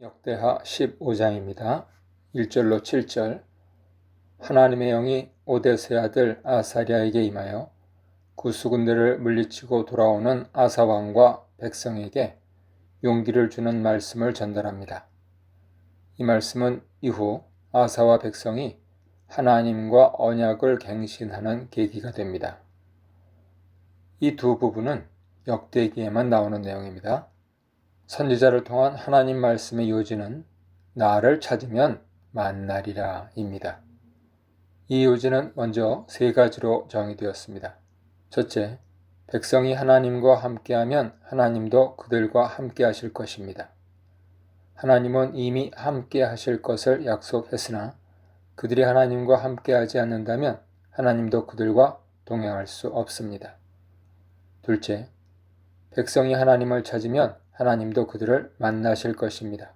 역대하 15장입니다. 1절로 7절. 하나님의 영이 오데스의 아들 아사랴에게 임하여 구수군대를 물리치고 돌아오는 아사 왕과 백성에게 용기를 주는 말씀을 전달합니다. 이 말씀은 이후 아사와 백성이 하나님과 언약을 갱신하는 계기가 됩니다. 이 두 부분은 역대기에만 나오는 내용입니다. 선지자를 통한 하나님 말씀의 요지는 나를 찾으면 만나리라 입니다. 이 요지는 먼저 세 가지로 정의되었습니다. 첫째, 백성이 하나님과 함께하면 하나님도 그들과 함께 하실 것입니다. 하나님은 이미 함께 하실 것을 약속했으나 그들이 하나님과 함께 하지 않는다면 하나님도 그들과 동행할 수 없습니다. 둘째, 백성이 하나님을 찾으면 하나님도 그들을 만나실 것입니다.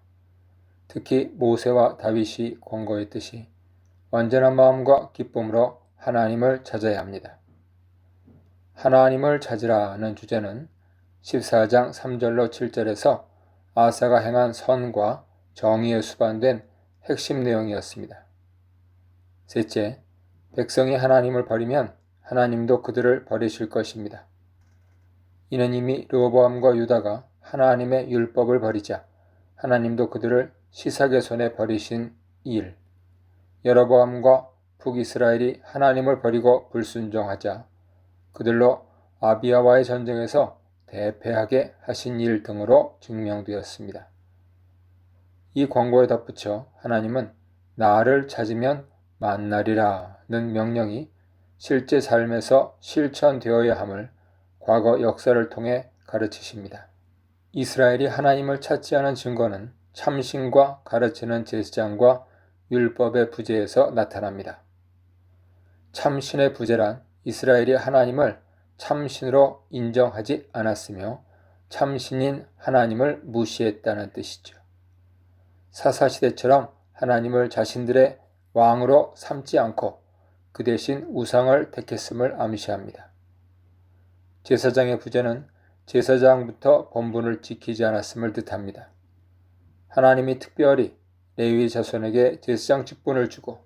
특히 모세와 다윗이 권고했듯이 완전한 마음과 기쁨으로 하나님을 찾아야 합니다. 하나님을 찾으라는 주제는 14장 3절로 7절에서 아사가 행한 선과 정의에 수반된 핵심 내용이었습니다. 셋째, 백성이 하나님을 버리면 하나님도 그들을 버리실 것입니다. 이는 이미 르호보암과 유다가 하나님의 율법을 버리자 하나님도 그들을 시삭의 손에 버리신 일, 여로보암과 북이스라엘이 하나님을 버리고 불순종하자 그들로 아비야와의 전쟁에서 대패하게 하신 일 등으로 증명되었습니다. 이 권고에 덧붙여 하나님은 나를 찾으면 만나리라는 명령이 실제 삶에서 실천되어야 함을 과거 역사를 통해 가르치십니다. 이스라엘이 하나님을 찾지 않은 증거는 참신과 가르치는 제사장과 율법의 부재에서 나타납니다. 참신의 부재란 이스라엘이 하나님을 참신으로 인정하지 않았으며 참신인 하나님을 무시했다는 뜻이죠. 사사시대처럼 하나님을 자신들의 왕으로 삼지 않고 그 대신 우상을 택했음을 암시합니다. 제사장의 부재는 제사장부터 본분을 지키지 않았음을 뜻합니다. 하나님이 특별히 레위 자손에게 제사장 직분을 주고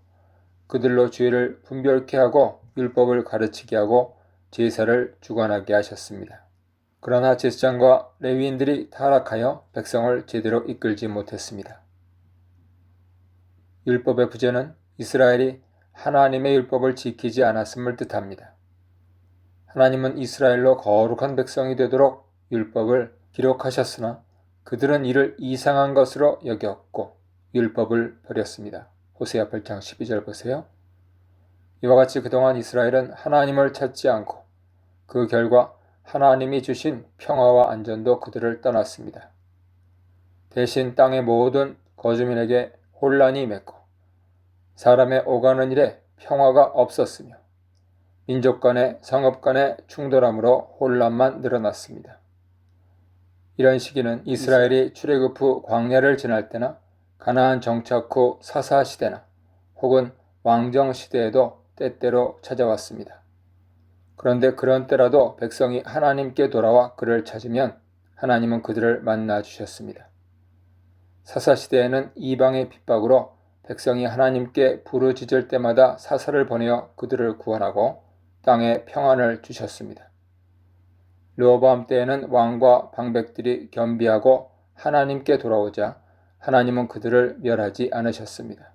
그들로 죄를 분별케 하고 율법을 가르치게 하고 제사를 주관하게 하셨습니다. 그러나 제사장과 레위인들이 타락하여 백성을 제대로 이끌지 못했습니다. 율법의 부재는 이스라엘이 하나님의 율법을 지키지 않았음을 뜻합니다. 하나님은 이스라엘로 거룩한 백성이 되도록 율법을 기록하셨으나 그들은 이를 이상한 것으로 여겼고 율법을 버렸습니다. 호세아 8장 12절 보세요. 이와 같이 그동안 이스라엘은 하나님을 찾지 않고 그 결과 하나님이 주신 평화와 안전도 그들을 떠났습니다. 대신 땅의 모든 거주민에게 혼란이 임했고 사람의 오가는 일에 평화가 없었으며 민족 간의 성읍 간의 충돌함으로 혼란만 늘어났습니다. 이런 시기는 이스라엘이 출애굽 후 광야를 지날 때나 가나안 정착 후 사사 시대나 혹은 왕정 시대에도 때때로 찾아왔습니다. 그런데 그런 때라도 백성이 하나님께 돌아와 그를 찾으면 하나님은 그들을 만나 주셨습니다. 사사 시대에는 이방의 핍박으로 백성이 하나님께 부르짖을 때마다 사사를 보내어 그들을 구원하고 땅에 평안을 주셨습니다. 르호보암 때에는 왕과 방백들이 겸비하고 하나님께 돌아오자 하나님은 그들을 멸하지 않으셨습니다.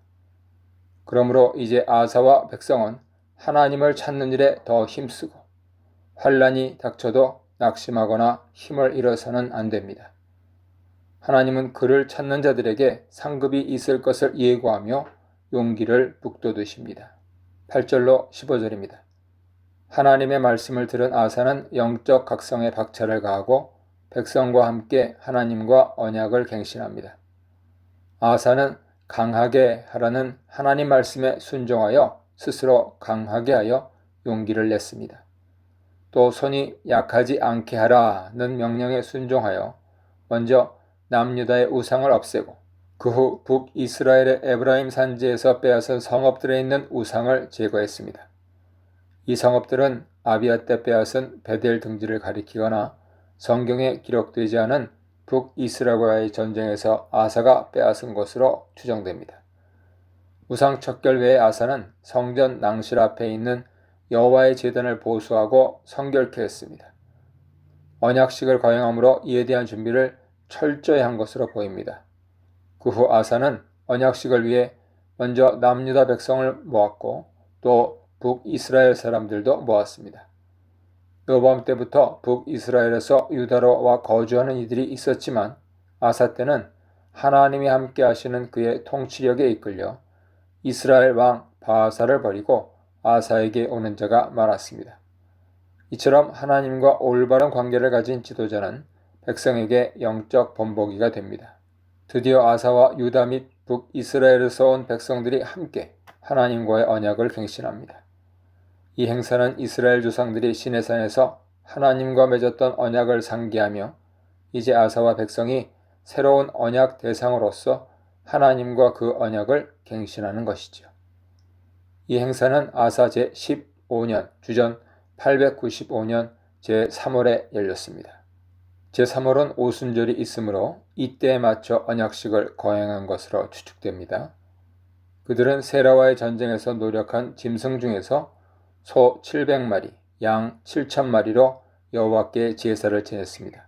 그러므로 이제 아사와 백성은 하나님을 찾는 일에 더 힘쓰고 환란이 닥쳐도 낙심하거나 힘을 잃어서는 안 됩니다. 하나님은 그를 찾는 자들에게 상급이 있을 것을 예고하며 용기를 북돋으십니다. 8절로 15절입니다. 하나님의 말씀을 들은 아사는 영적 각성에 박차를 가하고 백성과 함께 하나님과 언약을 갱신합니다. 아사는 강하게 하라는 하나님 말씀에 순종하여 스스로 강하게 하여 용기를 냈습니다. 또 손이 약하지 않게 하라는 명령에 순종하여 먼저 남유다의 우상을 없애고 그 후 북이스라엘의 에브라임 산지에서 빼앗은 성읍들에 있는 우상을 제거했습니다. 이 성읍들은 아비야 때 빼앗은 베델 등지를 가리키거나 성경에 기록되지 않은 북이스라엘과의 전쟁에서 아사가 빼앗은 것으로 추정됩니다. 우상 척결 외에 아사는 성전 낭실 앞에 있는 여호와의 제단을 보수하고 성결케 했습니다. 언약식을 거행함으로 이에 대한 준비를 철저히 한 것으로 보입니다. 그 후 아사는 언약식을 위해 먼저 남유다 백성을 모았고 또 북이스라엘 사람들도 모았습니다. 여로보암 때부터 북이스라엘에서 유다로 와 거주하는 이들이 있었지만 아사 때는 하나님이 함께 하시는 그의 통치력에 이끌려 이스라엘 왕 바아사를 버리고 아사에게 오는 자가 많았습니다. 이처럼 하나님과 올바른 관계를 가진 지도자는 백성에게 영적 본보기가 됩니다. 드디어 아사와 유다 및 북이스라엘에서 온 백성들이 함께 하나님과의 언약을 갱신합니다. 이 행사는 이스라엘 조상들이 시내산에서 하나님과 맺었던 언약을 상기하며 이제 아사와 백성이 새로운 언약 대상으로서 하나님과 그 언약을 갱신하는 것이죠. 이 행사는 아사 제15년 주전 895년 제3월에 열렸습니다. 제3월은 오순절이 있으므로 이때에 맞춰 언약식을 거행한 것으로 추측됩니다. 그들은 세라와의 전쟁에서 노력한 짐승 중에서 소 700마리, 양 7,000마리로 여호와께 제사를 지냈습니다.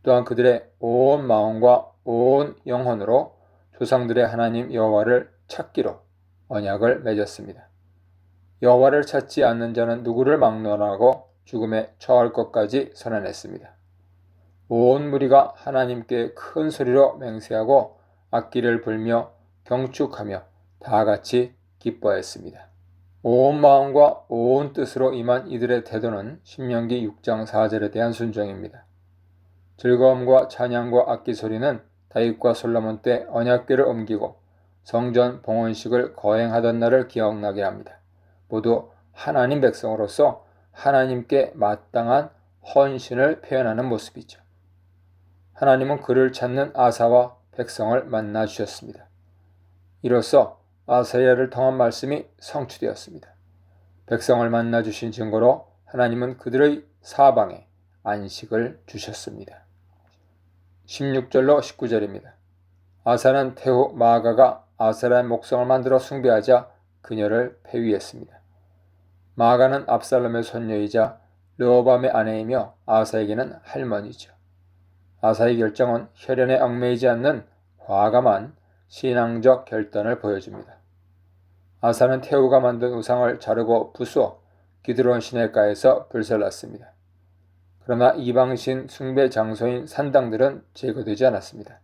또한 그들의 온 마음과 온 영혼으로 조상들의 하나님 여호와를 찾기로 언약을 맺었습니다. 여호와를 찾지 않는 자는 누구를 막론하고 죽음에 처할 것까지 선언했습니다. 온 무리가 하나님께 큰 소리로 맹세하고 악기를 불며 경축하며 다 같이 기뻐했습니다. 온 마음과 온 뜻으로 임한 이들의 태도는 신명기 6장 4절에 대한 순종입니다. 즐거움과 찬양과 악기 소리는 다윗과 솔로몬 때 언약궤를 옮기고 성전 봉헌식을 거행하던 날을 기억나게 합니다. 모두 하나님 백성으로서 하나님께 마땅한 헌신을 표현하는 모습이죠. 하나님은 그를 찾는 아사와 백성을 만나 주셨습니다. 이로써 아사야를 통한 말씀이 성취되었습니다. 백성을 만나 주신 증거로 하나님은 그들의 사방에 안식을 주셨습니다. 16절로 19절입니다. 아사는 태후 마아가가 아세라의 목성을 만들어 숭배하자 그녀를 폐위했습니다. 마아가는 압살롬의 손녀이자 르호보암의 아내이며 아사에게는 할머니죠. 아사의 결정은 혈연에 얽매이지 않는 과감한 신앙적 결단을 보여줍니다. 아사는 태후가 만든 우상을 자르고 부수어 기드론 시내가에서 불살랐습니다. 그러나 이방신 숭배 장소인 산당들은 제거되지 않았습니다.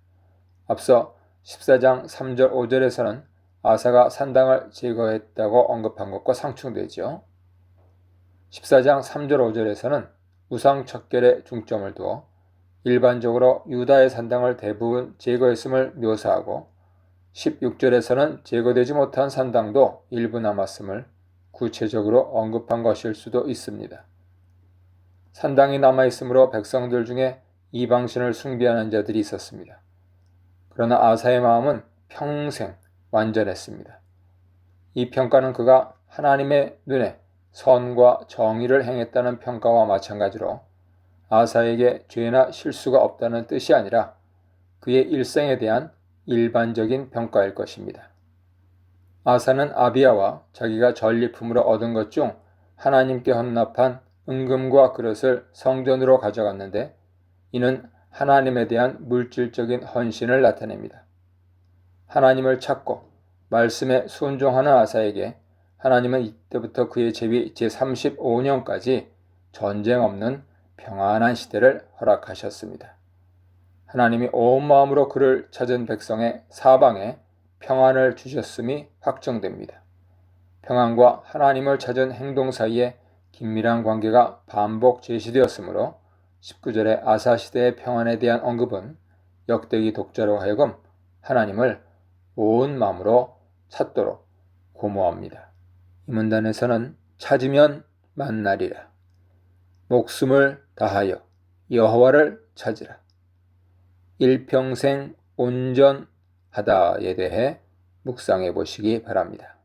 앞서 14장 3절 5절에서는 아사가 산당을 제거했다고 언급한 것과 상충되죠. 14장 3절 5절에서는 우상 척결에 중점을 두어 일반적으로 유다의 산당을 대부분 제거했음을 묘사하고 16절에서는 제거되지 못한 산당도 일부 남았음을 구체적으로 언급한 것일 수도 있습니다. 산당이 남아있으므로 백성들 중에 이방신을 숭배하는 자들이 있었습니다. 그러나 아사의 마음은 평생 완전했습니다. 이 평가는 그가 하나님의 눈에 선과 정의를 행했다는 평가와 마찬가지로 아사에게 죄나 실수가 없다는 뜻이 아니라 그의 일생에 대한 일반적인 평가일 것입니다. 아사는 아비야와 자기가 전리품으로 얻은 것 중 하나님께 헌납한 은금과 그릇을 성전으로 가져갔는데 이는 하나님에 대한 물질적인 헌신을 나타냅니다. 하나님을 찾고 말씀에 순종하는 아사에게 하나님은 이때부터 그의 제위 제35년까지 전쟁 없는 평안한 시대를 허락하셨습니다. 하나님이 온 마음으로 그를 찾은 백성의 사방에 평안을 주셨음이 확정됩니다. 평안과 하나님을 찾은 행동 사이에 긴밀한 관계가 반복 제시되었으므로 19절의 아사 시대의 평안에 대한 언급은 역대기 독자로 하여금 하나님을 온 마음으로 찾도록 고모합니다. 이 문단에서는 찾으면 만나리라. 목숨을 다하여 여호와를 찾으라. 일평생 온전하다에 대해 묵상해 보시기 바랍니다.